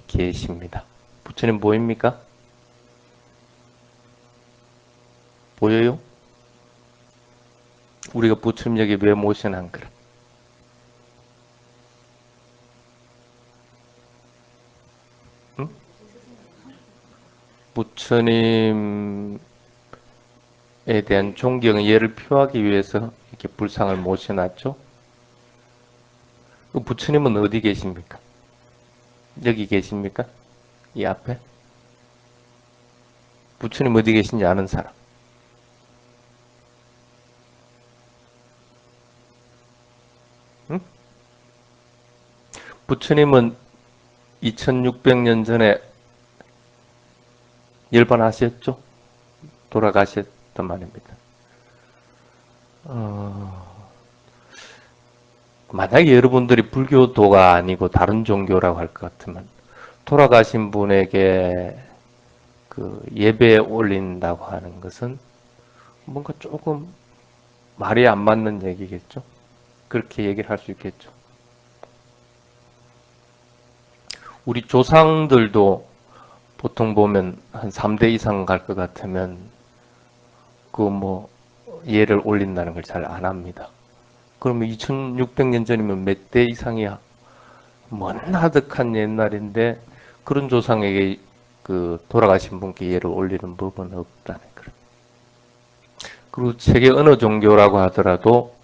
계십니다. 부처님 보입니까? 보여요? 우리가 부처님 여기 왜 모셔놓은 거라? 응? 부처님에 대한 존경의 예를 표하기 위해서 이렇게 불상을 모셔놨죠? 그 부처님은 어디 계십니까? 여기 계십니까? 이 앞에? 부처님 어디 계신지 아는 사람? 응? 부처님은 2600년 전에 열반하셨죠? 돌아가셨단 말입니다. 만약에 여러분들이 불교도가 아니고 다른 종교라고 할 것 같으면 돌아가신 분에게 그 예배 올린다고 하는 것은 뭔가 조금 말이 안 맞는 얘기겠죠? 그렇게 얘기를 할 수 있겠죠. 우리 조상들도 보통 보면 한 3대 이상 갈 것 같으면 그 뭐 예를 올린다는 걸 잘 안 합니다. 그러면 2600년 전이면 몇 대 이상이야? 먼 하득한 옛날인데 그런 조상에게 그 돌아가신 분께 예를 올리는 법은 없다는 거예요. 그리고 세계 어느 종교라고 하더라도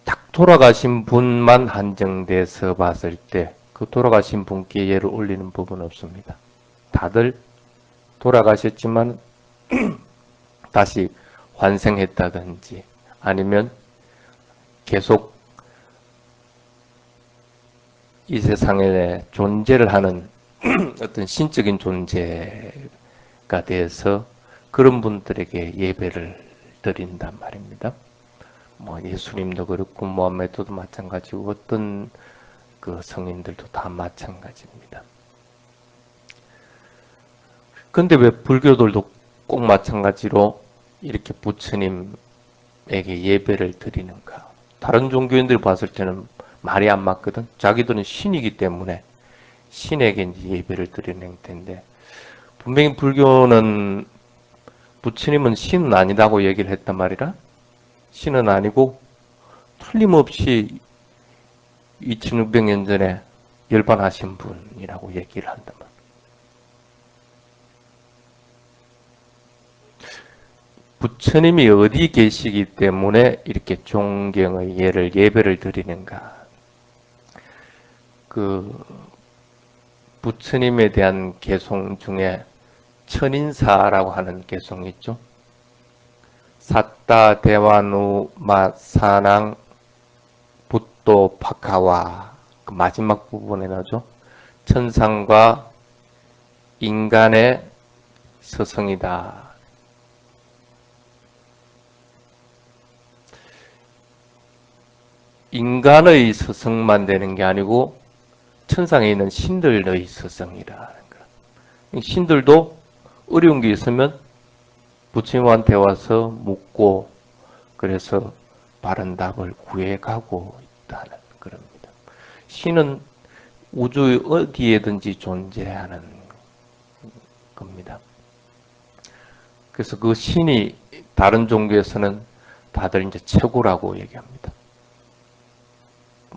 딱 돌아가신 분만 한정돼서 봤을 때 그 돌아가신 분께 예를 올리는 법은 없습니다. 다들 돌아가셨지만 다시 환생했다든지 아니면 계속 이 세상에 존재를 하는 어떤 신적인 존재가 돼서 그런 분들에게 예배를 드린단 말입니다. 뭐 예수님도 그렇고 모하메드도 마찬가지고 어떤 그 성인들도 다 마찬가지입니다. 근데 왜 불교들도 꼭 마찬가지로 이렇게 부처님에게 예배를 드리는가? 다른 종교인들이 봤을 때는 말이 안 맞거든. 자기들은 신이기 때문에 신에게 이제 예배를 드리는 텐데 분명히 불교는 부처님은 신은 아니다고 얘기를 했단 말이라. 신은 아니고 틀림없이 2600년 전에 열반하신 분이라고 얘기를 한단 말이야. 부처님이 어디 계시기 때문에 이렇게 존경의 예배를 드리는가? 그 부처님에 대한 개송 중에 천인사라고 하는 개송이 있죠. 사따 대와누 마사낭 붓도 파카와 그 마지막 부분에 나오죠. 천상과 인간의 서성이다. 인간의 서성만 되는 게 아니고 천상에 있는 신들의 서성이라는 거야. 신들도 어려운 게 있으면 부처님한테 와서 묻고 그래서 바른 답을 구해가고 있다는 겁니다. 신은 우주 어디에든지 존재하는 겁니다. 그래서 그 신이 다른 종교에서는 다들 이제 최고라고 얘기합니다.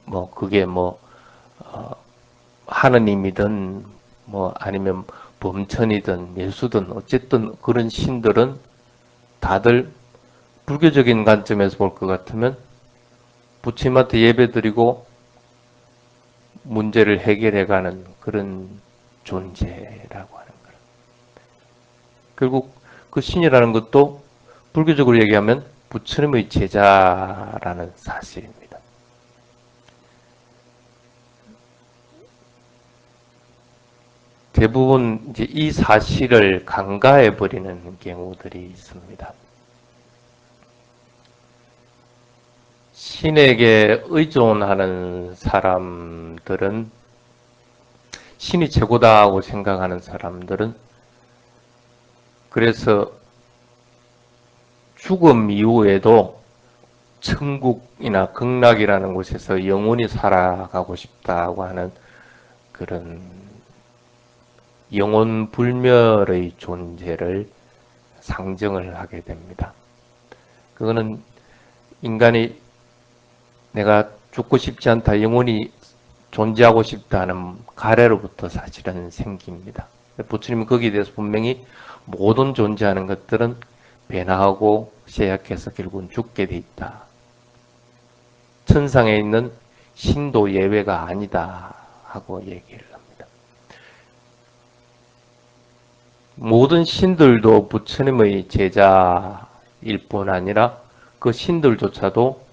뭐 그게 뭐 하느님이든 뭐 아니면 범천이든 예수든 어쨌든 그런 신들은 다들 불교적인 관점에서 볼 것 같으면 부처님한테 예배드리고 문제를 해결해가는 그런 존재라고 하는 거예요. 결국 그 신이라는 것도 불교적으로 얘기하면 부처님의 제자라는 사실입니다. 대부분 이제 이 사실을 간과해 버리는 경우들이 있습니다. 신에게 의존하는 사람들은 신이 최고다고 생각하는 사람들은 그래서 죽음 이후에도 천국이나 극락이라는 곳에서 영원히 살아가고 싶다고 하는 그런 영혼 불멸의 존재를 상정을 하게 됩니다. 그거는 인간이 내가 죽고 싶지 않다, 영원히 존재하고 싶다는 가래로부터 사실은 생깁니다. 부처님은 거기에 대해서 분명히 모든 존재하는 것들은 변화하고 쇠약해서 결국은 죽게 돼 있다. 천상에 있는 신도 예외가 아니다 하고 얘기를 합니다. 모든 신들도 부처님의 제자일 뿐 아니라 그 신들조차도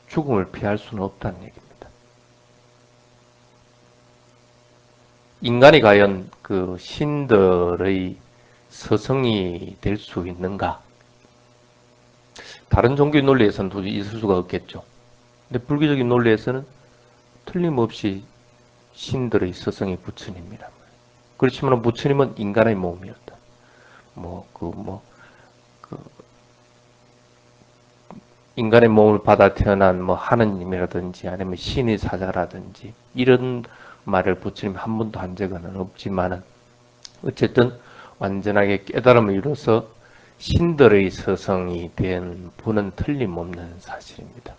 죽음을 피할 수는 없다는 얘기입니다. 인간이 과연 그 신들의 서성이 될 수 있는가? 다른 종교의 논리에서는 도저히 있을 수가 없겠죠. 근데 불교적인 논리에서는 틀림없이 신들의 스승이 부처님이란 말이에요. 그렇지만 부처님은 인간의 몸이었다. 그 인간의 몸을 받아 태어난 하느님이라든지 아니면 신의 사자라든지 이런 말을 부처님 한 번도 한 적은 없지만은 어쨌든 완전하게 깨달음을 이뤄서 신들의 서성이 된 분은 틀림없는 사실입니다.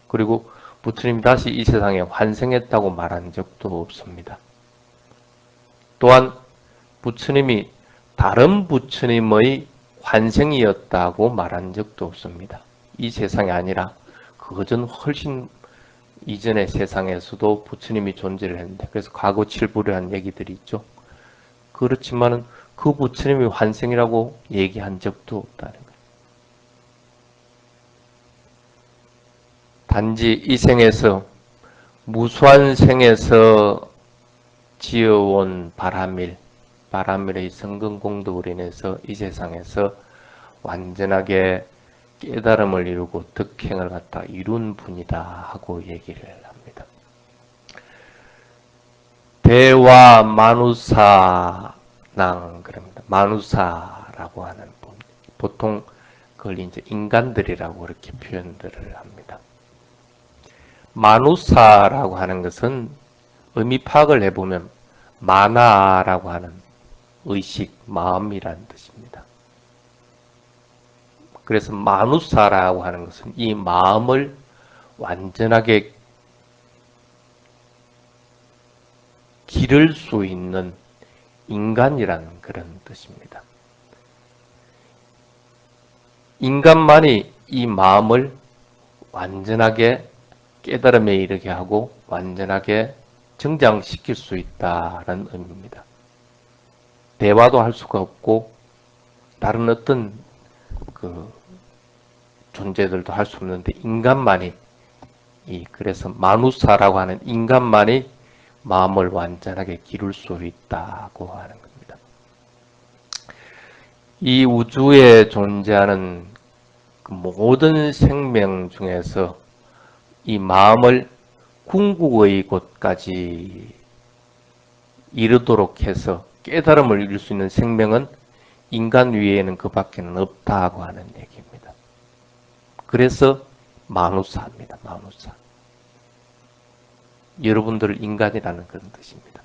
그리고 부처님이 다시 이 세상에 환생했다고 말한 적도 없습니다. 또한 부처님이 다른 부처님의 환생이었다고 말한 적도 없습니다. 이 세상이 아니라 그전 훨씬 이전의 세상에서도 부처님이 존재를 했는데, 그래서 과거 칠부려한 얘기들이 있죠. 그렇지만은 그 부처님이 환생이라고 얘기한 적도 없다는 거예요. 단지 이 생에서 무수한 생에서 지어온 바람일의 성근공덕으로 인해서 이 세상에서 완전하게 깨달음을 이루고 득행을 갖다 이룬 분이다 하고 얘기를 합니다. 대와 마누사낭 그럽니다. 마누사라고 하는 분. 보통 그걸 이제 인간들이라고 그렇게 표현들을 합니다. 마누사라고 하는 것은 의미 파악을 해보면 마나라고 하는 의식, 마음이라는 뜻입니다. 그래서 마누사라고 하는 것은 이 마음을 완전하게 기를 수 있는 인간이라는 그런 뜻입니다. 인간만이 이 마음을 완전하게 깨달음에 이르게 하고 완전하게 정장시킬 수 있다는 의미입니다. 대화도 할 수가 없고 다른 어떤 그 존재들도 할 수 없는데 인간만이 그래서 마누사라고 하는 인간만이 마음을 완전하게 기를 수 있다고 하는 겁니다. 이 우주에 존재하는 그 모든 생명 중에서 이 마음을 궁극의 곳까지 이르도록 해서 깨달음을 이룰 수 있는 생명은 인간 위에는 그 밖에는 없다고 하는 얘기입니다. 그래서 마누사입니다. 마누사. 여러분들을 인간이라는 그런 뜻입니다.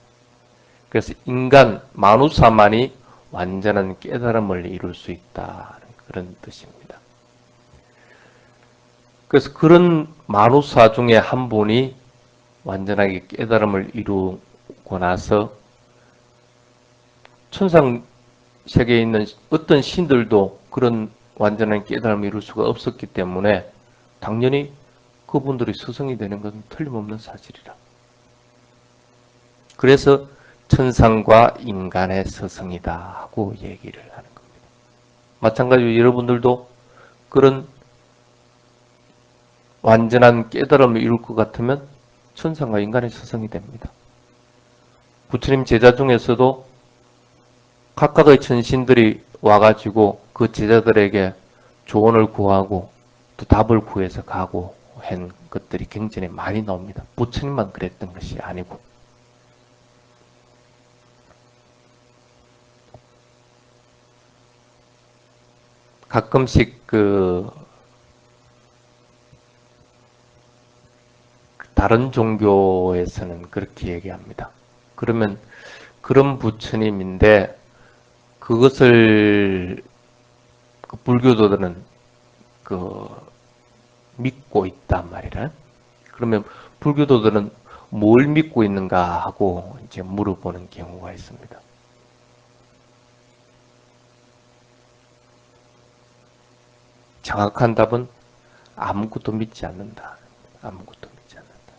그래서 인간, 마누사만이 완전한 깨달음을 이룰 수 있다는 그런 뜻입니다. 그래서 그런 마누사 중에 한 분이 완전하게 깨달음을 이루고 나서 천상 세계에 있는 어떤 신들도 그런 완전한 깨달음을 이룰 수가 없었기 때문에 당연히 그분들이 스승이 되는 것은 틀림없는 사실이라. 그래서 천상과 인간의 스승이다 하고 얘기를 하는 겁니다. 마찬가지로 여러분들도 그런 완전한 깨달음을 이룰 것 같으면 천상과 인간의 스승이 됩니다. 부처님 제자 중에서도 각각의 천신들이 와가지고 그 제자들에게 조언을 구하고 또 답을 구해서 가고 한 것들이 굉장히 많이 나옵니다. 부처님만 그랬던 것이 아니고. 가끔씩 다른 종교에서는 그렇게 얘기합니다. 그러면 그런 부처님인데 그것을 그 불교도들은 그 믿고 있단 말이라. 그러면 불교도들은 뭘 믿고 있는가 하고 이제 물어보는 경우가 있습니다. 정확한 답은 아무것도 믿지 않는다. 아무것도 믿지 않는다.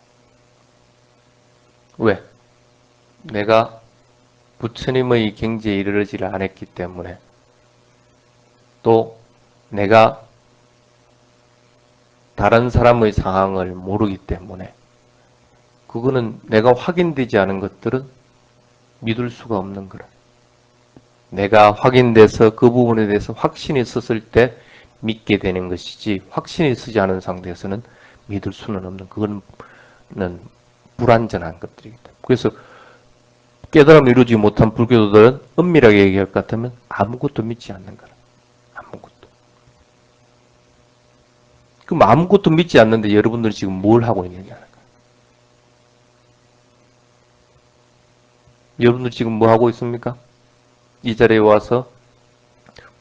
왜? 내가 부처님의 경지에 이르르지를 않았기 때문에, 또 내가 다른 사람의 상황을 모르기 때문에, 그거는 내가 확인되지 않은 것들은 믿을 수가 없는 거라. 내가 확인돼서 그 부분에 대해서 확신이 있었을 때 믿게 되는 것이지, 확신이 쓰지 않은 상태에서는 믿을 수는 없는, 그거는 불완전한 것들이기 때문에. 그래서 깨달음을 이루지 못한 불교도들은 엄밀하게 얘기할 것 같으면 아무것도 믿지 않는 거라. 아무것도. 그럼 아무것도 믿지 않는데 여러분들이 지금 뭘 하고 있느냐는 거야. 여러분들 지금 뭐 하고 있습니까? 이 자리에 와서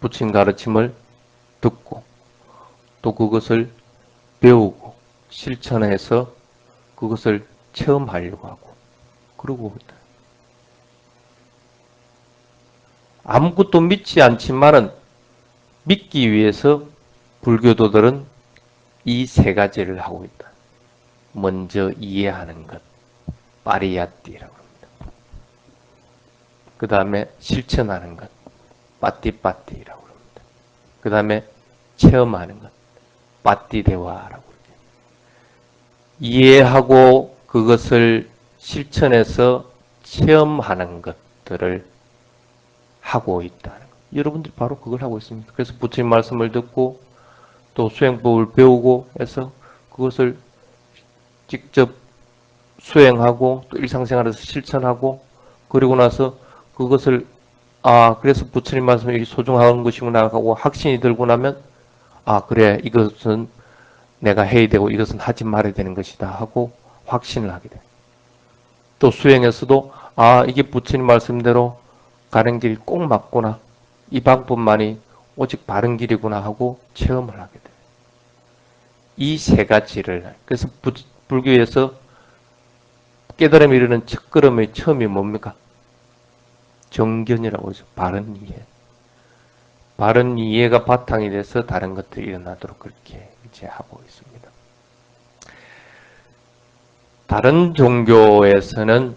부처님 가르침을 듣고, 또 그것을 배우고 실천해서 그것을 체험하려고 하고 그러고 있다. 아무것도 믿지 않지만은 믿기 위해서 불교도들은 이 세 가지를 하고 있다. 먼저 이해하는 것, 파리야띠라고 합니다. 그 다음에 실천하는 것, 빠띠빠띠라고 합니다. 그 다음에 체험하는 것, 빠띠대화라고 합니다. 이해하고 그것을 실천해서 체험하는 것들을 하고 있다는 것. 여러분들이 바로 그걸 하고 있습니다. 그래서 부처님 말씀을 듣고 또 수행법을 배우고 해서 그것을 직접 수행하고 또 일상생활에서 실천하고, 그리고 나서 그것을 그래서 부처님 말씀이 소중한 것이구나 하고 확신이 들고 나면 그래, 이것은 내가 해야 되고 이것은 하지 말아야 되는 것이다 하고 확신을 하게 돼. 또 수행에서도 이게 부처님 말씀대로 가는 길이 꼭 맞구나, 이 방법만이 오직 바른 길이구나 하고 체험을 하게 돼. 이 세 가지를, 그래서 불교에서 깨달음에 이르는 첫걸음의 처음이 뭡니까? 정견이라고 해서 바른 이해. 바른 이해가 바탕이 돼서 다른 것들이 일어나도록 그렇게 이제 하고 있습니다. 다른 종교에서는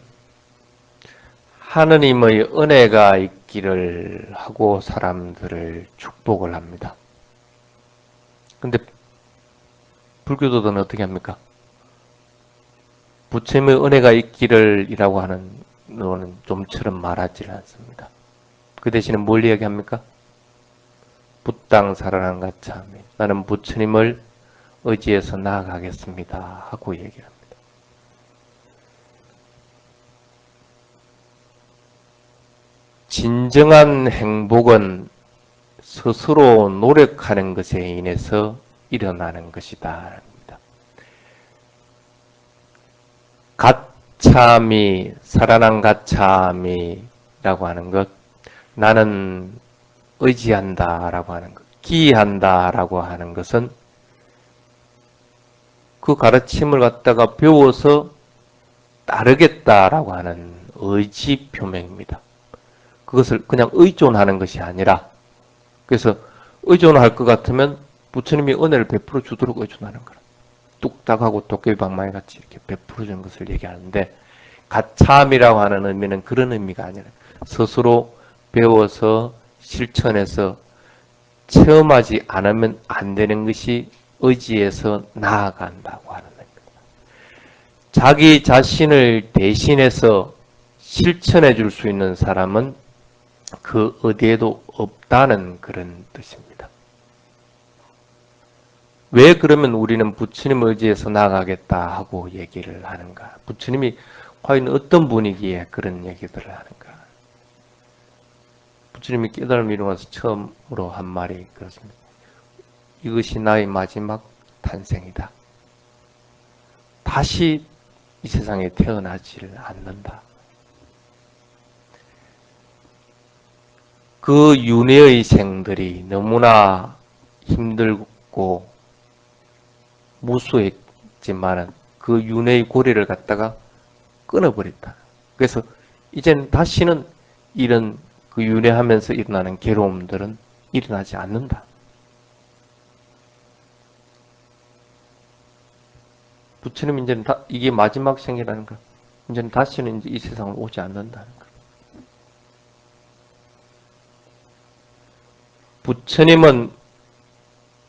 하느님의 은혜가 있기를 하고 사람들을 축복을 합니다. 근데 불교도들은 어떻게 합니까? 부처님의 은혜가 있기를 이라고 하는 노는 좀처럼 말하지 않습니다. 그 대신에 뭘 이야기합니까? 부땅 사라난 가차미, 나는 부처님을 의지해서 나아가겠습니다 하고 얘기를 합니다. 진정한 행복은 스스로 노력하는 것에 인해서 일어나는 것이다. 가차미, 살아난 가차미라고 하는 것, 나는 의지한다라고 하는 것, 기한다라고 하는 것은 그 가르침을 갖다가 배워서 따르겠다라고 하는 의지 표명입니다. 그것을 그냥 의존하는 것이 아니라, 그래서 의존할 것 같으면 부처님이 은혜를 베풀어 주도록 의존하는 거라. 뚝딱하고 도깨비방망이 같이 이렇게 베풀어 주는 것을 얘기하는데, 가참이라고 하는 의미는 그런 의미가 아니라 스스로 배워서 실천해서 체험하지 않으면 안 되는 것이 의지해서 나아간다고 하는 겁니다. 자기 자신을 대신해서 실천해 줄 수 있는 사람은 그 어디에도 없다는 그런 뜻입니다. 왜 그러면 우리는 부처님 의지해서 나아가겠다 하고 얘기를 하는가? 부처님이 과연 어떤 분위기에 그런 얘기들을 하는가? 부처님이 깨달음을 이루면서 처음으로 한 말이 그렇습니다. 이것이 나의 마지막 탄생이다. 다시 이 세상에 태어나질 않는다. 그 윤회의 생들이 너무나 힘들고 무수했지만 그 윤회의 고리를 갖다가 끊어버렸다. 그래서 이제는 다시는 이런 그 윤회하면서 일어나는 괴로움들은 일어나지 않는다. 부처님 이제는 이게 마지막 생이라는 거. 이제는 다시는 이제 이 세상을 오지 않는다는 거. 부처님은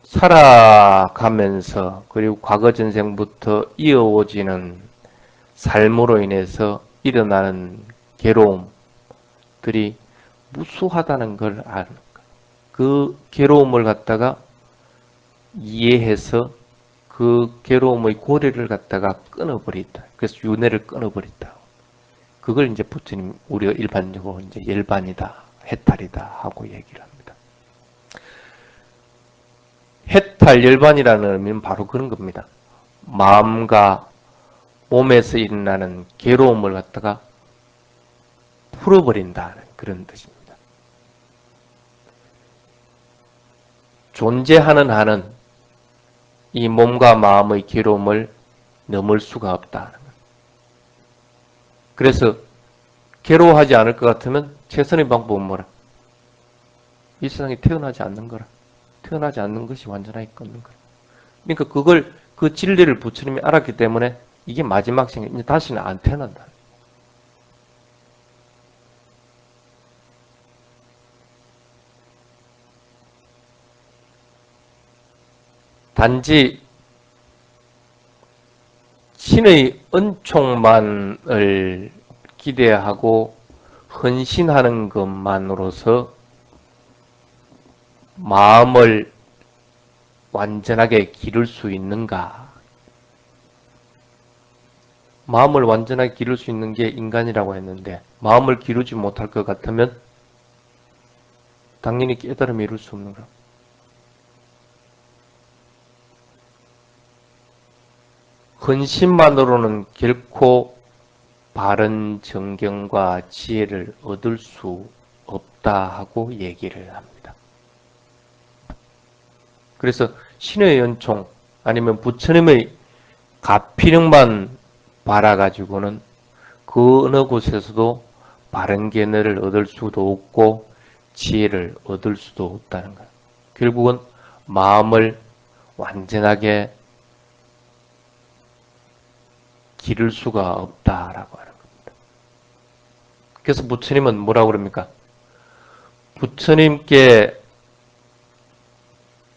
살아가면서 그리고 과거 전생부터 이어오지는 삶으로 인해서 일어나는 괴로움들이 무수하다는 걸 아는 거예요. 그 괴로움을 갖다가 이해해서 그 괴로움의 고리를 갖다가 끊어버린다. 그래서 윤회를 끊어버린다. 그걸 이제 부처님 우리가 일반적으로 이제 열반이다, 해탈이다 하고 얘기를 합니다. 해탈 열반이라는 의미는 바로 그런 겁니다. 마음과 몸에서 일어나는 괴로움을 갖다가 풀어버린다는 그런 뜻입니다. 존재하는 한은 이 몸과 마음의 괴로움을 넘을 수가 없다. 그래서 괴로워하지 않을 것 같으면 최선의 방법은 뭐라? 이 세상에 태어나지 않는 거라. 태어나지 않는 것이 완전하게 끊는 거라. 그러니까 그걸 그 진리를 부처님이 알았기 때문에 이게 마지막 생에 이제 다시는 안 태어난다. 단지 신의 은총만을 기대하고 헌신하는 것만으로서 마음을 완전하게 기를 수 있는가? 마음을 완전하게 기를 수 있는 게 인간이라고 했는데 마음을 기르지 못할 것 같으면 당연히 깨달음을 이룰 수 없는 거야. 헌신만으로는 결코 바른 정경과 지혜를 얻을 수 없다 하고 얘기를 합니다. 그래서 신의 연총 아니면 부처님의 가피력만 바라가지고는 그 어느 곳에서도 바른 견해를 얻을 수도 없고 지혜를 얻을 수도 없다는 거예요. 결국은 마음을 완전하게 기를 수가 없다라고 하는 겁니다. 그래서 부처님은 뭐라고 그럽니까? 부처님께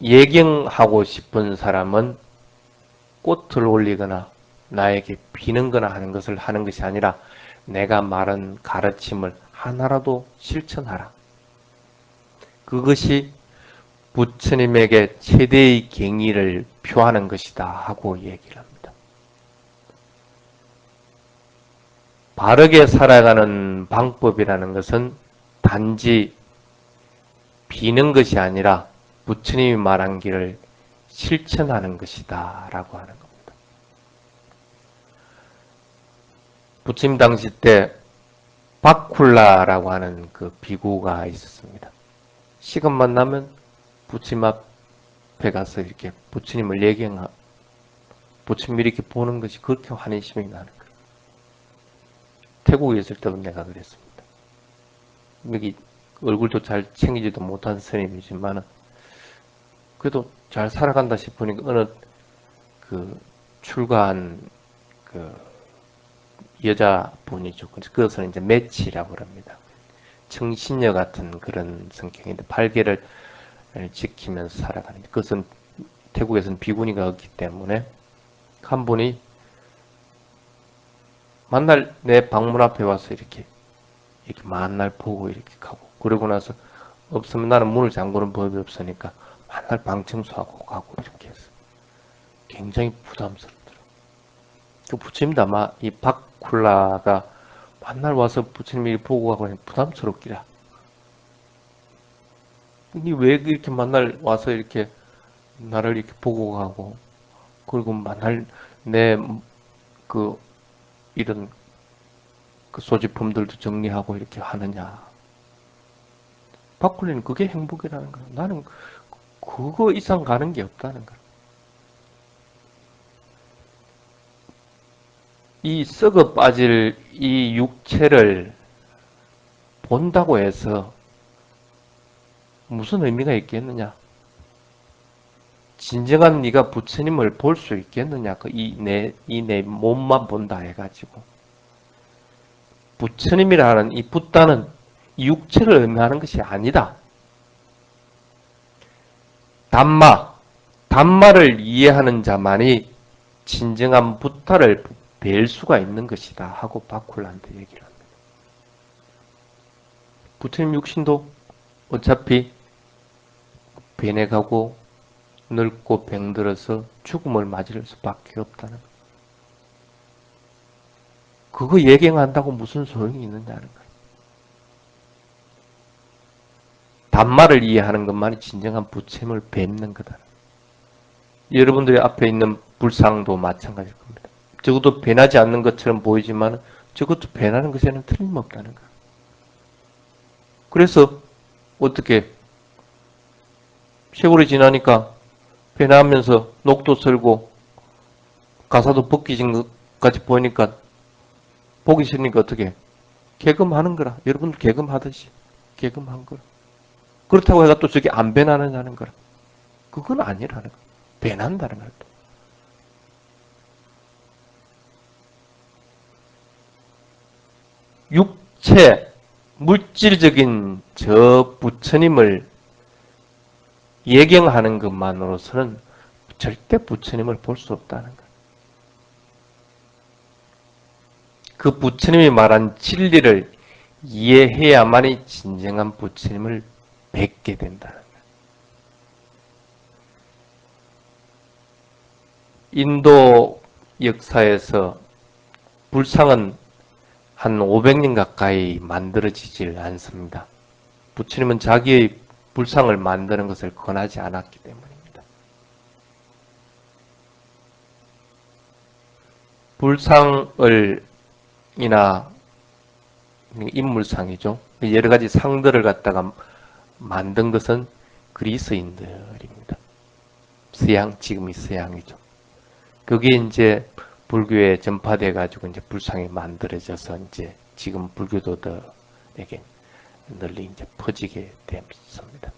예경하고 싶은 사람은 꽃을 올리거나 나에게 비는 거나 하는 것을 하는 것이 아니라 내가 말한 가르침을 하나라도 실천하라. 그것이 부처님에게 최대의 경의를 표하는 것이다 하고 얘기를 합니다. 바르게 살아가는 방법이라는 것은 단지 비는 것이 아니라 부처님이 말한 길을 실천하는 것이다 라고 하는 겁니다. 부처님 당시 때 바쿨라라고 하는 그 비구가 있었습니다. 시간만 나면 부처님 앞에 가서 이렇게 부처님을 예경하고 부처님 이렇게 보는 것이 그렇게 환희심이 나는 거예요. 태국에 있을 때도 내가 그랬습니다. 여기 얼굴도 잘 챙기지도 못한 스님이지만 그래도 잘 살아간다 싶으니까 어느 그 출가한 그 여자분이죠. 그것은 이제 매치라고 합니다. 청신녀 같은 그런 성격인데 발개를 지키면서 살아가는 그것은 태국에서는 비구니가 없기 때문에 한 분이 만날 내 방문 앞에 와서 이렇게 만날 보고 이렇게 가고 그러고 나서 없으면 나는 문을 잠그는 법이 없으니까 만날 방청소하고 가고 이렇게 해서 굉장히 부담스럽더라고요. 그 부처님도 아마 이 바쿨라가 만날 와서 부처님이 보고 가고 부담스럽기라. 왜 이렇게 만날 와서 이렇게 나를 이렇게 보고 가고 그리고 만날 내 그 이런 그 소지품들도 정리하고 이렇게 하느냐. 바꿀리는 그게 행복이라는 거야. 나는 그거 이상 가는 게 없다는 거야. 이 썩어 빠질 이 육체를 본다고 해서 무슨 의미가 있겠느냐? 진정한 네가 부처님을 볼 수 있겠느냐? 이 내 몸만 본다 해가지고. 부처님이라는 이 붓다는 이 육체를 의미하는 것이 아니다. 담마를 이해하는 자만이 진정한 부타를 뵐 수가 있는 것이다 하고 바쿨란테 얘기를 합니다. 부처님 육신도 어차피 변해가고 늙고 병들어서 죽음을 맞을 수밖에 없다는 거예요. 그거 예경한다고 무슨 소용이 있느냐는 거예요. 단말을 이해하는 것만이 진정한 부처님을 뵙는 거다. 여러분들이 앞에 있는 불상도 마찬가지일 겁니다. 적어도 변하지 않는 것처럼 보이지만 적어도 변하는 것에는 틀림없다는 거예요. 그래서 어떻게 세월이 지나니까 변하면서 녹도 설고 가사도 벗기진 것 같이 보이니까 보기 싫으니까 어떻게 개금하는 거라. 여러분들 개금하듯이 개금한 거라. 그렇다고 해가 또 저게 안 변하느냐는 거라. 그건 아니라는 거야. 변한다는 거야. 육체, 물질적인 저 부처님을 예경하는 것만으로서는 절대 부처님을 볼 수 없다는 거야. 그 부처님이 말한 진리를 이해해야만이 진정한 부처님을 뵙게 된다는 거예요. 인도 역사에서 불상은 한 500년 가까이 만들어지질 않습니다. 부처님은 자기의 불상을 만드는 것을 권하지 않았기 때문입니다. 불상을 이나 인물상이죠. 여러 가지 상들을 갖다가 만든 것은 그리스인들입니다. 서양, 지금이 서양이죠. 그게 이제 불교에 전파돼 가지고 이제 불상이 만들어져서 이제 지금 불교도들에게 널리 이제 퍼지게 됐습니다.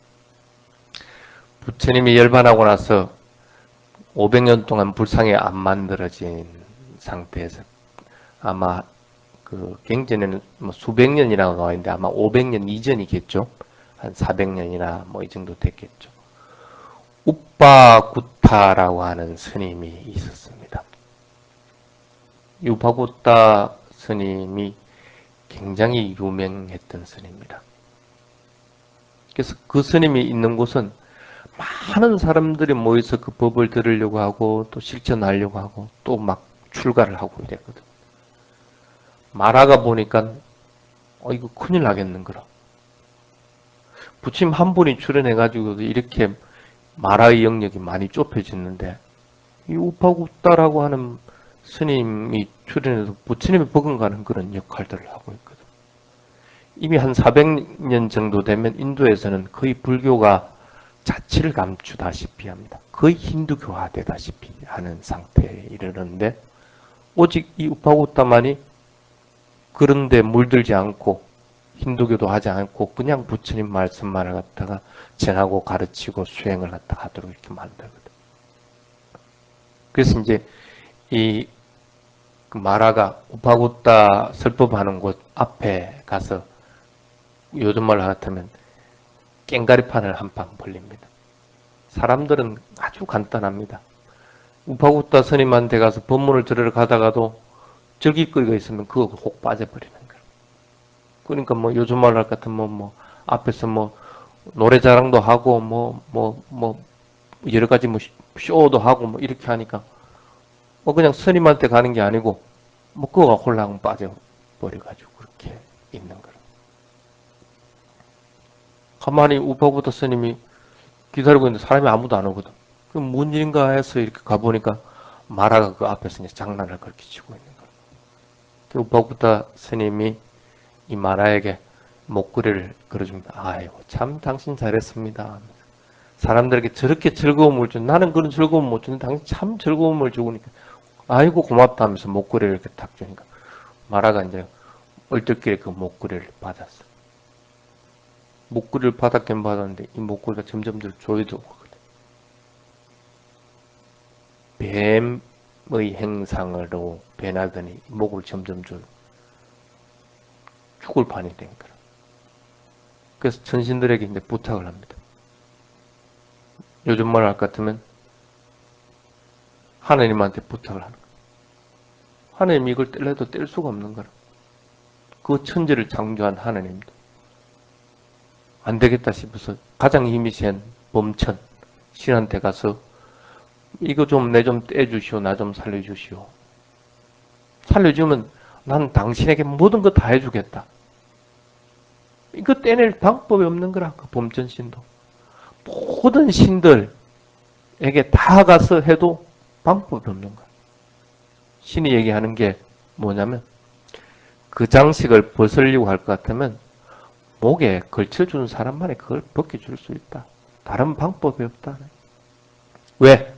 부처님이 열반하고 나서 500년 동안 불상이 안 만들어진 상태에서 아마 그 경전에는 뭐 수백 년이라고 나와 있는데 아마 500년 이전이겠죠. 한 400년이나 뭐 이 정도 됐겠죠. 우빠구타라고 하는 스님이 있었습니다. 이 우빠구타 스님이 굉장히 유명했던 스님입니다. 그래서 그 스님이 있는 곳은 많은 사람들이 모여서 그 법을 들으려고 하고 또 실천하려고 하고 또 막 출가를 하고 이랬거든. 마라가 보니까 이거 큰일 나겠는 거라. 부처님 한 분이 출연해가지고 이렇게 마라의 영역이 많이 좁혀졌는데 이 우파구따라고 하는 스님이 출연해서 부처님이 버금가는 그런 역할들을 하고 있거든. 이미 한 400년 정도 되면 인도에서는 거의 불교가 자취를 감추다시피 합니다. 거의 힌두교화되다시피 하는 상태에 이르는데 오직 이 우파구따만이 그런데 물들지 않고 힌두교도 하지 않고 그냥 부처님 말씀만을 갖다가 전하고 가르치고 수행을 갖다 하도록 이렇게 만들거든. 그래서 이제 이 마라가 우파구따 설법하는 곳 앞에 가서 요즘 말로 같으면 깽가리판을 한 판 벌립니다. 사람들은 아주 간단합니다. 우파구따 스님한테 가서 법문을 들으러 가다가도 절기거리가 있으면 그거 혹 빠져버리는 거예요. 그러니까 뭐 요즘 말로 같으면 뭐 앞에서 뭐 노래 자랑도 하고 뭐 여러 가지 뭐 쇼도 하고 뭐 이렇게 하니까 뭐 그냥 스님한테 가는 게 아니고 뭐 그거가 홀랑 빠져버려가지고 그렇게 있는 거예요. 가만히 우파구타 스님이 기다리고 있는데 사람이 아무도 안 오거든. 그럼 뭔 일인가 해서 이렇게 가보니까 마라가 그 앞에서 이제 장난을 그렇게 치고 있는 거예요. 우파쿠타 스님이 이 마라에게 목걸이를 걸어줍니다. 아이고, 참 당신 잘했습니다. 사람들에게 저렇게 즐거움을 준, 나는 그런 즐거움 못 주는데 당신 참 즐거움을 주니까 아이고 고맙다 하면서 목걸이를 이렇게 탁 주니까 마라가 이제 얼떨결에 그 목걸이를 받았어. 목걸이를 받았긴 받았는데 이 목걸이가 점점 더 조여들고 오거든. 뱀의 행상으로 변하더니 목을 점점 죽을 판이 된 거라. 그래서 천신들에게 이제 부탁을 합니다. 요즘 말 할 것 같으면 하나님한테 부탁을 하는 거야. 하나님이 이걸 뗄래도 뗄 수가 없는 거라. 그 천지를 창조한 하나님도 안 되겠다 싶어서 가장 힘이 센 범천 신한테 가서 이거 좀 내 좀 떼주시오. 나 좀 살려주시오. 살려주면 난 당신에게 모든 거 다 해주겠다. 이거 떼낼 방법이 없는 거라. 그 범천 신도. 모든 신들에게 다 가서 해도 방법이 없는 거야. 신이 얘기하는 게 뭐냐면 그 장식을 벗으려고 할 것 같으면 목에 걸쳐주는 사람만이 그걸 벗겨줄 수 있다. 다른 방법이 없다. 왜?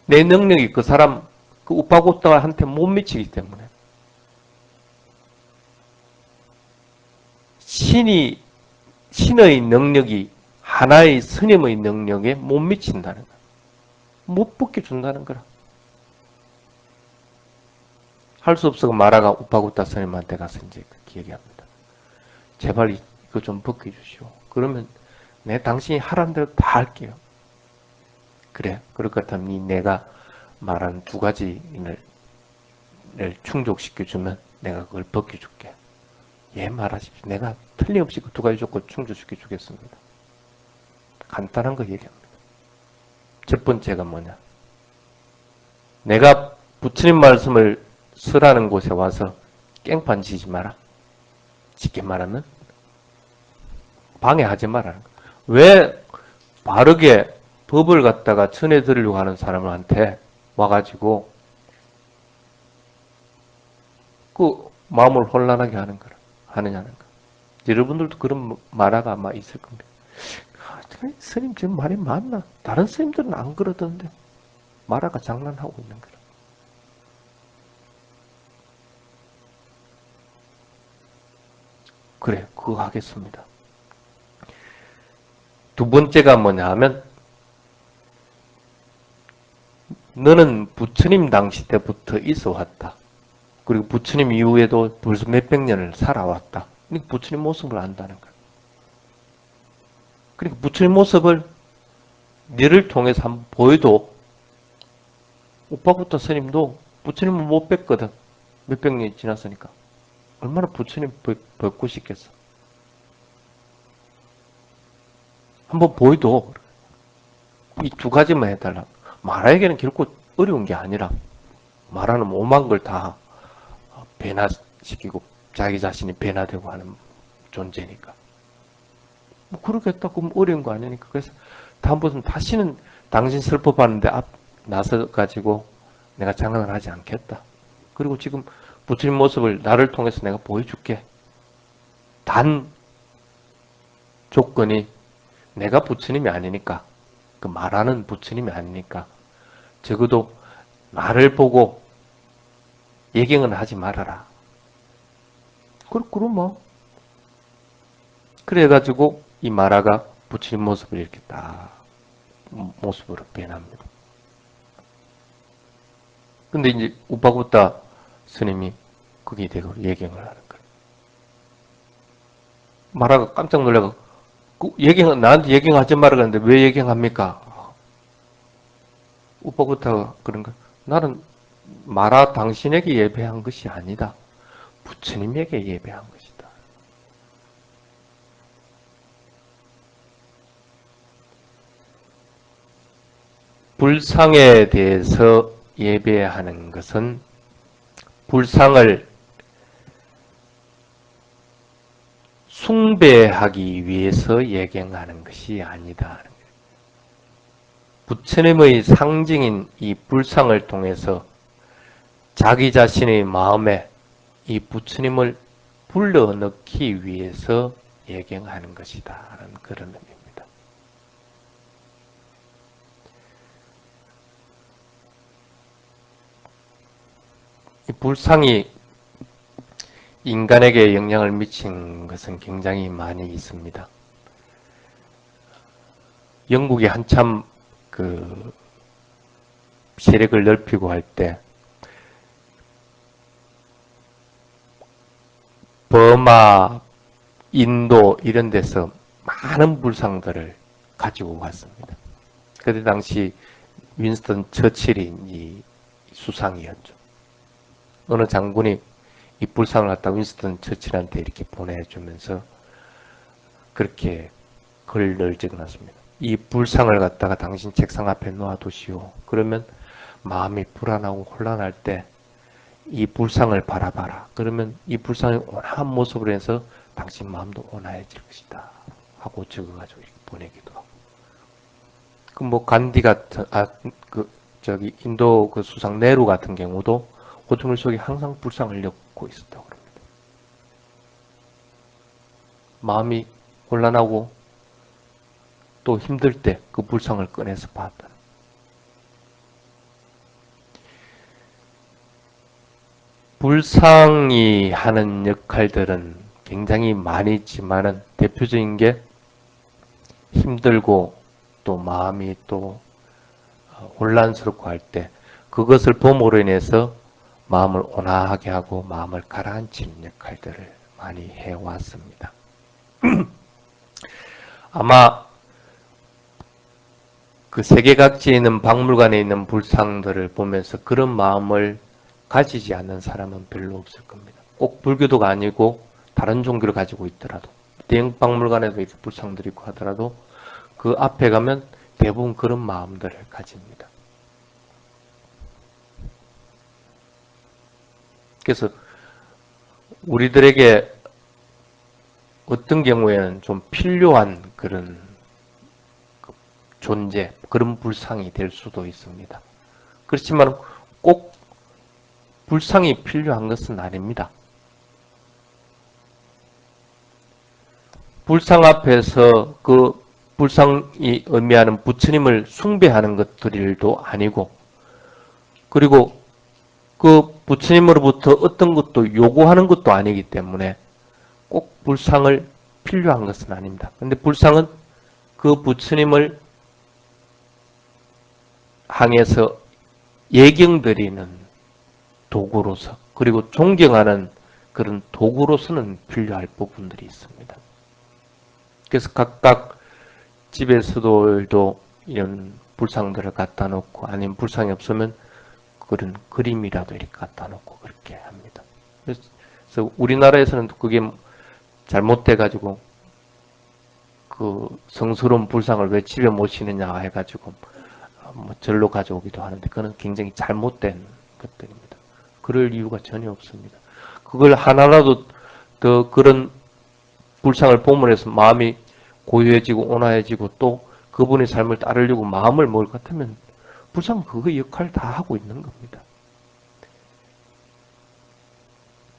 내 능력이 그 사람, 그 우파고따한테 못 미치기 때문에. 신의 능력이 하나의 스님의 능력에 못 미친다는 거야. 못 벗겨준다는 거라. 할 수 없어서 마라가 우파고따 스님한테 가서 이제 그렇게 얘기합니다. 제발 이거 좀 벗겨주시오. 그러면 당신이 하라는 대로 다 할게요. 그래. 그럴 것 같으면 내가 말한 두 가지를 충족시켜주면 내가 그걸 벗겨줄게. 예, 말하십시오. 내가 틀림없이 그 두 가지 조건 충족시켜주겠습니다. 간단한 거 얘기합니다. 첫 번째가 뭐냐. 내가 부처님 말씀을 쓰라는 곳에 와서 깽판 치지 마라. 쉽게 말하면 방해하지 마라는 거야. 왜 바르게 법을 갖다가 전해드리려고 하는 사람한테 와가지고 그 마음을 혼란하게 하느냐는 거. 여러분들도 그런 마라가 아마 있을 겁니다. 스님 지금 말이 맞나? 다른 스님들은 안 그러던데 마라가 장난하고 있는 거라. 그래, 그거 하겠습니다. 두 번째가 뭐냐 하면 너는 부처님 당시 때부터 있어 왔다. 그리고 부처님 이후에도 벌써 몇백 년을 살아왔다. 그러니까 부처님 모습을 안다는 거야. 그러니까 부처님 모습을 너를 통해서 한번 보여도 우파부타 스님도 부처님을 못 뵀거든. 몇백 년이 지났으니까. 얼마나 부처님 뵙고 싶겠어. 한번 보여도 이 두 가지만 해달라. 마라에게는 결코 어려운 게 아니라 마라는 오만 걸 다 변화시키고 자기 자신이 변화되고 하는 존재니까. 뭐 그러겠다. 그럼 어려운 거 아니니까. 그래서 다음부터는 다시는 당신 슬퍼하는데 앞 나서가지고 내가 장난을 하지 않겠다. 그리고 지금 부처님 모습을 나를 통해서 내가 보여줄게. 단 조건이 내가 부처님이 아니니까, 그 말하는 부처님이 아니니까 적어도 나를 보고 예경은 하지 말아라. 그럼 뭐. 그래가지고 이 마라가 부처님 모습을 이렇게 딱 모습으로 변합니다. 근데 이제 우파고따 스님이 거기에 대고 예경을 하는 거예요. 마라가 깜짝 놀라고 나한테 예경하지 말라 그랬는데 왜 예경합니까? 우파고따가 그런 거. 나는 마라 당신에게 예배한 것이 아니다. 부처님에게 예배한 것이다. 불상에 대해서 예배하는 것은 불상을 숭배하기 위해서 예경하는 것이 아니다. 부처님의 상징인 이 불상을 통해서 자기 자신의 마음에 이 부처님을 불러넣기 위해서 예경하는 것이다 라는 그런 의미입니다. 이 불상이 인간에게 영향을 미친 것은 굉장히 많이 있습니다. 영국이 한참 그 세력을 넓히고 할 때 버마, 인도 이런 데서 많은 불상들을 가지고 갔습니다. 그때 당시 윈스턴 처칠이 이 수상이었죠. 어느 장군이 이 불상을 갖다 윈스턴 처칠한테 이렇게 보내주면서 그렇게 글을 적어놨습니다. 이 불상을 갖다가 당신 책상 앞에 놓아두시오. 그러면 마음이 불안하고 혼란할 때 이 불상을 바라봐라. 그러면 이 불상의 온화한 모습을 해서 당신 마음도 온화해질 것이다. 하고 적어가지고 이렇게 보내기도 하고. 그 뭐 간디 같은 인도 그 수상 네루 같은 경우도 호주물 속에 항상 불상을 엮고 있었다고 합니다. 마음이 혼란하고 또 힘들 때 그 불상을 꺼내서 봤다. 불상이 하는 역할들은 굉장히 많이 있지만은 대표적인 게 힘들고 또 마음이 또 혼란스럽고 할 때 그것을 봄으로 인해서 마음을 온화하게 하고 마음을 가라앉히는 역할들을 많이 해왔습니다. 아마 그 세계 각지에 있는 박물관에 있는 불상들을 보면서 그런 마음을 가지지 않는 사람은 별로 없을 겁니다. 꼭 불교도가 아니고 다른 종교를 가지고 있더라도 대형 박물관에도 이렇게 불상들이 있고 하더라도 그 앞에 가면 대부분 그런 마음들을 가집니다. 그래서 우리들에게 어떤 경우에는 좀 필요한 그런 존재, 그런 불상이 될 수도 있습니다. 그렇지만 꼭 불상이 필요한 것은 아닙니다. 불상 앞에서 그 불상이 의미하는 부처님을 숭배하는 것들도 아니고, 그리고 그 부처님으로부터 어떤 것도 요구하는 것도 아니기 때문에 꼭 불상을 필요한 것은 아닙니다. 근데 불상은 그 부처님을 향해서 예경드리는 도구로서, 그리고 존경하는 그런 도구로서는 필요할 부분들이 있습니다. 그래서 각각 집에서도 이런 불상들을 갖다 놓고, 아니면 불상이 없으면 그런 그림이라도 이렇게 갖다 놓고 그렇게 합니다. 그래서 우리나라에서는 그게 잘못돼가지고 그 성스러운 불상을 왜 집에 모시느냐 해가지고 뭐 절로 가져오기도 하는데, 그건 굉장히 잘못된 것들입니다. 그럴 이유가 전혀 없습니다. 그걸 하나라도 더 그런 불상을 보면서 마음이 고요해지고 온화해지고 또 그분의 삶을 따르려고 마음을 먹을 것 같으면 불상은 그 역할을 다 하고 있는 겁니다.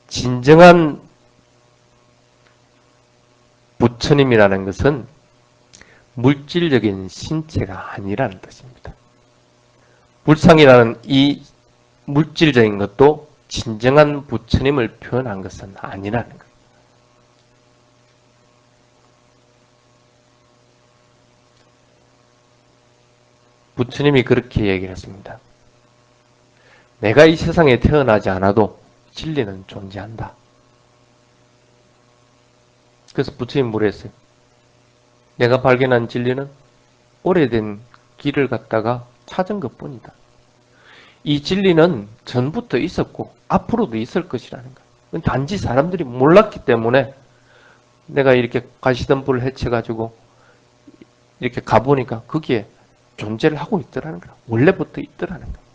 진정한 부처님이라는 것은 물질적인 신체가 아니라는 뜻입니다. 불상이라는 이 물질적인 것도 진정한 부처님을 표현한 것은 아니라는 것. 부처님이 그렇게 얘기를 했습니다. 내가 이 세상에 태어나지 않아도 진리는 존재한다. 그래서 부처님이 뭐라 했어요? 내가 발견한 진리는 오래된 길을 갖다가 찾은 것뿐이다. 이 진리는 전부터 있었고 앞으로도 있을 것이라는 거예요. 단지 사람들이 몰랐기 때문에 내가 이렇게 가시던 불을 헤쳐가지고 이렇게 가보니까 거기에 존재를 하고 있더라는 거예요. 원래부터 있더라는 거예요.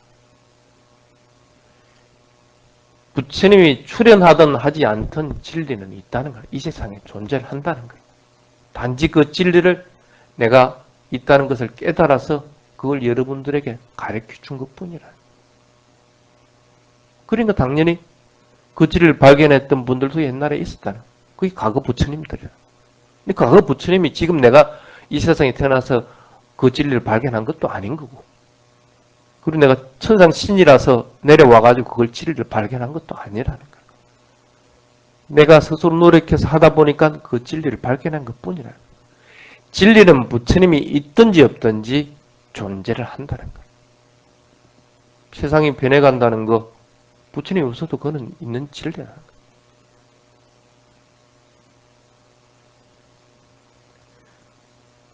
부처님이 출현하든 하지 않든 진리는 있다는 거예요. 이 세상에 존재를 한다는 거예요. 단지 그 진리를 내가 있다는 것을 깨달아서 그걸 여러분들에게 가르쳐 준 것뿐이라. 그러니까 당연히 그 진리를 발견했던 분들도 옛날에 있었다는. 그게 과거 부처님들이야. 근데 과거 부처님이 지금 내가 이 세상에 태어나서 그 진리를 발견한 것도 아닌 거고, 그리고 내가 천상 신이라서 내려와가지고 그걸 진리를 발견한 것도 아니라는 거야. 내가 스스로 노력해서 하다 보니까 그 진리를 발견한 것뿐이라는 거야. 진리는 부처님이 있든지 없든지 존재를 한다는 거야. 세상이 변해간다는 거, 부처님이 없어도 그거는 있는 진리라는 거야.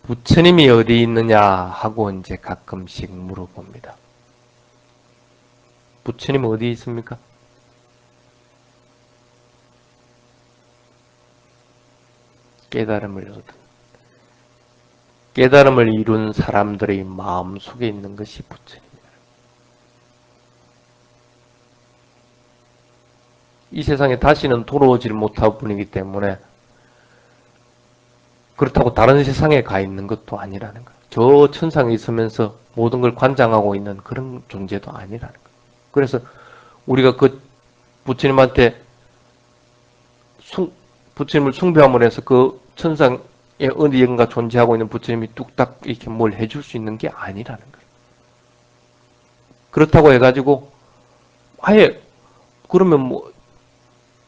부처님이 어디 있느냐 하고 이제 가끔씩 물어봅니다. 부처님 어디 있습니까? 깨달음을 이룬 사람들의 마음 속에 있는 것이 부처님이다. 이 세상에 다시는 돌아오질 못할 분이기 때문에 그렇다고 다른 세상에 가 있는 것도 아니라는 거예요. 저 천상에 있으면서 모든 걸 관장하고 있는 그런 존재도 아니라는 거예요. 그래서 우리가 그 부처님한테 부처님을 숭배함으로 해서 그 천상에 어디인가 존재하고 있는 부처님이 뚝딱 이렇게 뭘 해줄 수 있는 게 아니라는 거예요. 그렇다고 해가지고 아예 그러면 뭐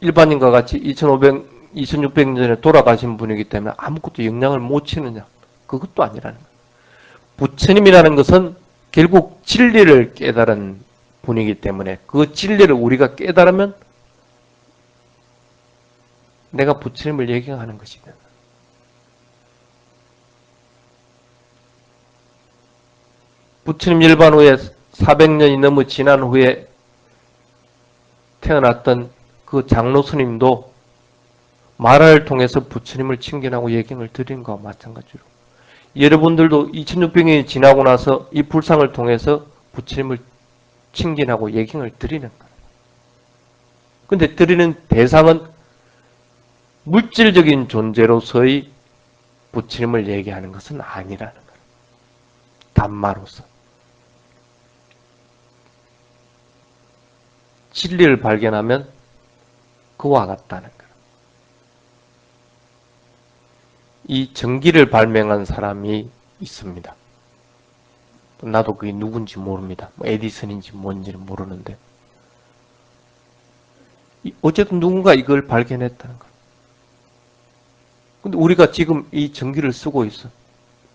일반인과 같이 2600년 전에 돌아가신 분이기 때문에 아무것도 영향을 못 치느냐? 그것도 아니라는 거예요. 부처님이라는 것은 결국 진리를 깨달은 분이기 때문에 그 진리를 우리가 깨달으면 내가 부처님을 얘기하는 것이다. 부처님 일반 후에 400년이 넘어 지난 후에 태어났던 그 장로 스님도 말을 통해서 부처님을 칭견하고 예경을 드리는 것과 마찬가지로 여러분들도 2600년이 지나고 나서 이 불상을 통해서 부처님을 칭견하고 예경을 드리는 거예요. 근데 드리는 대상은 물질적인 존재로서의 부처님을 얘기하는 것은 아니라는 거예요. 단마로서. 진리를 발견하면 그와 같다는 거예요. 이 전기를 발명한 사람이 있습니다. 나도 그게 누군지 모릅니다. 뭐 에디슨인지 뭔지는 모르는데 어쨌든 누군가 이걸 발견했다는 거예요. 근데 우리가 지금 이 전기를 쓰고 있어.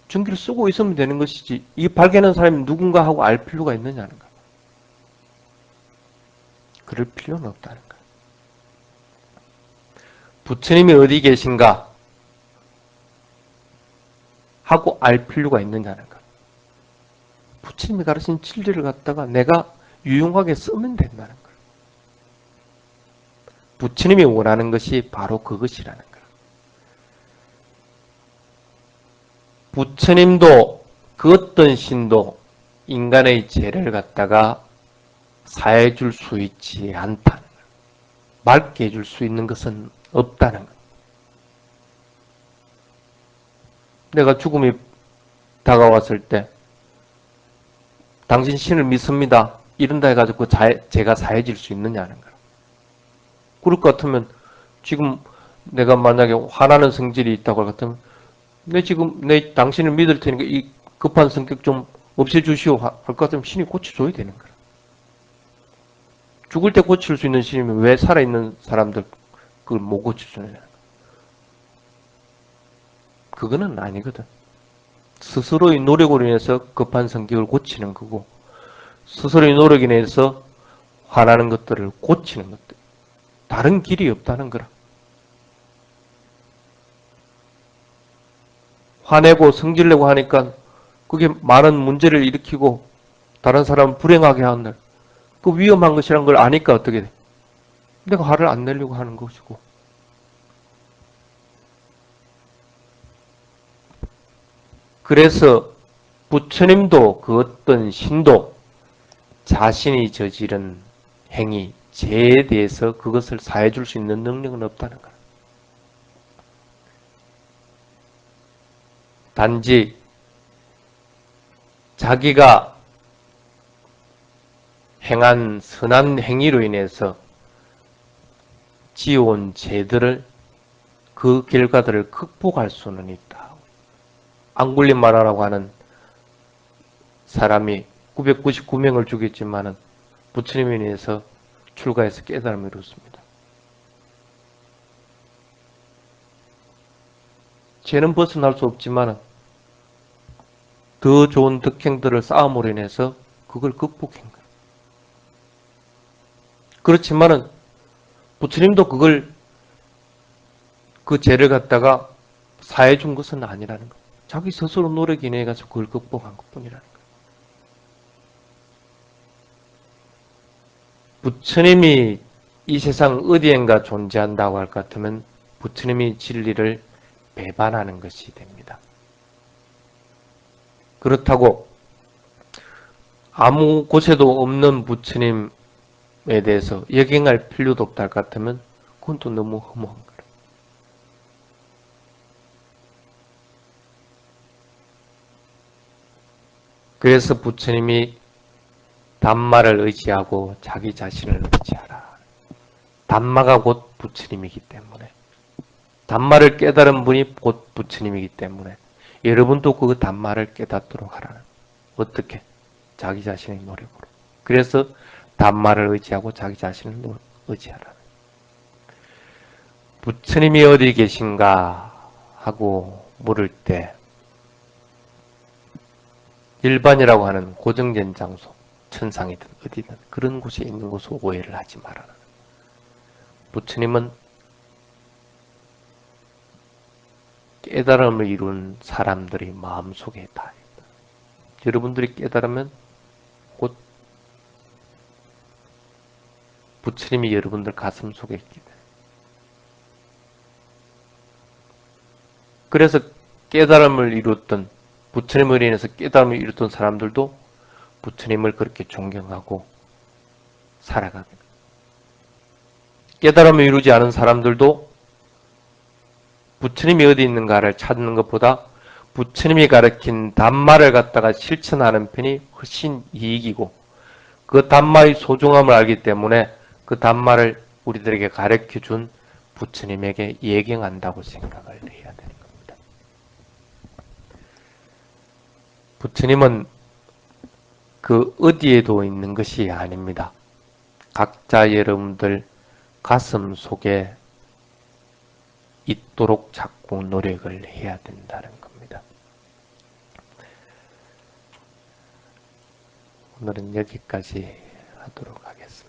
전기를 쓰고 있으면 되는 것이지 이 발견한 사람이 누군가 하고 알 필요가 있느냐는 거예요. 그럴 필요는 없다는 거예요. 부처님이 어디 계신가 하고 알 필요가 있느냐는 거예요. 부처님이 가르친 진리를 갖다가 내가 유용하게 쓰면 된다는 거예요. 부처님이 원하는 것이 바로 그것이라는 거예요. 부처님도 그 어떤 신도 인간의 죄를 갖다가 사해 줄 수 있지 않다는 거예요. 맑게 해줄 수 있는 것은 없다는 거예요. 내가 죽음이 다가왔을 때 당신 신을 믿습니다. 이런다 해가지고 제가 사해질 수 있느냐는 거예요. 그럴 것 같으면 지금 내가 만약에 화나는 성질이 있다고 할 것 같으면 내 당신을 믿을 테니까 이 급한 성격 좀 없애주시오 할 것 같으면 신이 고쳐줘야 되는 거야. 죽을 때 고칠 수 있는 신이면 왜 살아있는 사람들 그걸 못 고쳐주느냐. 그거는 아니거든. 스스로의 노력으로 인해서 급한 성격을 고치는 거고 스스로의 노력에 인해서 화나는 것들을 고치는 것들. 다른 길이 없다는 거라. 화내고 성질내고 하니까 그게 많은 문제를 일으키고 다른 사람을 불행하게 하는 그 위험한 것이란 걸 아니까 어떻게 돼? 내가 화를 안 내려고 하는 것이고. 그래서 부처님도 그 어떤 신도 자신이 저지른 행위, 죄에 대해서 그것을 사해줄 수 있는 능력은 없다는 거야. 단지 자기가 행한 선한 행위로 인해서 지어온 죄들을 그 결과들을 극복할 수는 있다. 앙굴리마라라고 하는 사람이 999명을 죽였지만은 부처님에 의해서 출가해서 깨달음을 이뤘습니다. 죄는 벗어날 수 없지만은 더 좋은 덕행들을 쌓음으로 인해서 그걸 극복한 거예요. 그렇지만은 부처님도 그 죄를 갖다가 사해 준 것은 아니라는 거예요. 자기 스스로 노력이 인해 가지고 그걸 극복한 것뿐이라는 거예요. 부처님이 이 세상 어디엔가 존재한다고 할 것 같으면 부처님이 진리를 배반하는 것이 됩니다. 그렇다고 아무 곳에도 없는 부처님에 대해서 역행할 필요도 없다 할 것 같으면 그건 또 너무 허무한 거예요. 그래서 부처님이 담마를 의지하고 자기 자신을 의지하라. 담마가 곧 부처님이기 때문에, 담마를 깨달은 분이 곧 부처님이기 때문에 여러분도 그 담마를 깨닫도록 하라는. 어떻게? 자기 자신의 노력으로. 그래서 담마를 의지하고 자기 자신을 의지하라는. 부처님이 어디 계신가 하고 물을 때 일반이라고 하는 고정된 장소, 천상이든 어디든 그런 곳에 있는 곳으로 오해를 하지 말아라. 부처님은 깨달음을 이룬 사람들이 마음속에 다 있다. 여러분들이 깨달으면 곧 부처님이 여러분들 가슴 속에 있기 때문에. 그래서 깨달음을 이뤘던, 부처님을 인해서 깨달음을 이뤘던 사람들도 부처님을 그렇게 존경하고 살아가게 됩니다. 깨달음을 이루지 않은 사람들도 부처님이 어디 있는가를 찾는 것보다 부처님이 가르친 담마를 갖다가 실천하는 편이 훨씬 이익이고, 그 담마의 소중함을 알기 때문에 그 담마를 우리들에게 가르쳐준 부처님에게 예경한다고 생각을 해야 되는 겁니다. 부처님은 그 어디에도 있는 것이 아닙니다. 각자 여러분들 가슴 속에 있도록 자꾸 노력을 해야 된다는 겁니다. 오늘은 여기까지 하도록 하겠습니다.